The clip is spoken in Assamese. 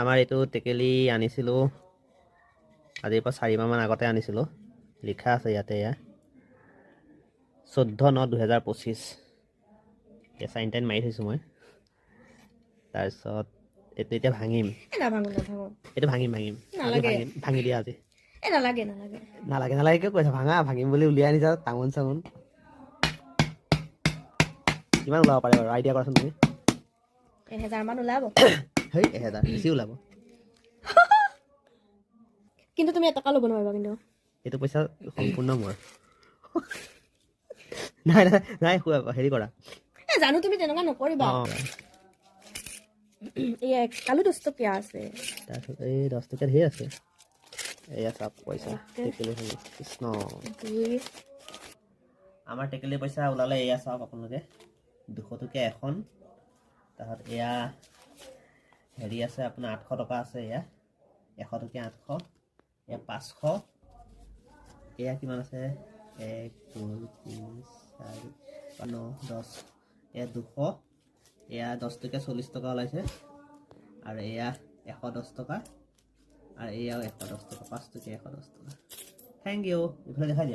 আমাৰ এইটো টেকেলি আনিছিলোঁ আজিৰ পৰা 4 মাহমান আগতে আনিছিলোঁ। লিখা আছে ইয়াতে এয়া 14/9/2025 এতিয়া চাইন টাইন মাৰি থৈছোঁ মই। তাৰপিছত এইটো এতিয়া ভাঙিম। এইটো ভাঙিম আজি ভাঙি দিয়া আজি। নালাগে কিয় কৈছা? ভাঙিম বুলি উলিয়াই আনিছা টাঙোন চাঙোন। কিমান ওলাব পাৰে বাৰু আইডিয়া কৰাচোন তুমি? 1000 মান ওলাব। হেই 1000 বেছি ওলাব। কিন্তু তুমি এটকা ল'ব নোৱাৰিবা কিন্তু। এইটো পইচা সম্পূৰ্ণ মোৰ। নাই হেৰি কৰা। জানো তুমি তেনেকুৱা নকৰিবা। এই কালো 10 টকীয়া আছে। তাৰপিছত এই 10 টকীয়া ধেৰ আছে। এয়া চাওক পইচা টেকেলি ভাঙি কৃষ্ণ। আমাৰ টেকেলি পইচা ওলালে এয়া চাওক আপোনালোকে 200 টকীয়া এখন। তাৰপিছত এয়া হেৰি আছে আপোনাৰ 800 টকা আছে এয়া 100 টকীয়া 800 এয়া 500 এয়া কিমান আছে 1 2 3 4 5 9 10 এয়া 200 এয়া 10 টকীয়া 40 টকা ওলাইছে আৰু এয়া 110 টকা আৰু এয়াও 110 টকা 5 টকীয়া 110 টকা। Thank you. ইফালে দেখাই দিয়া।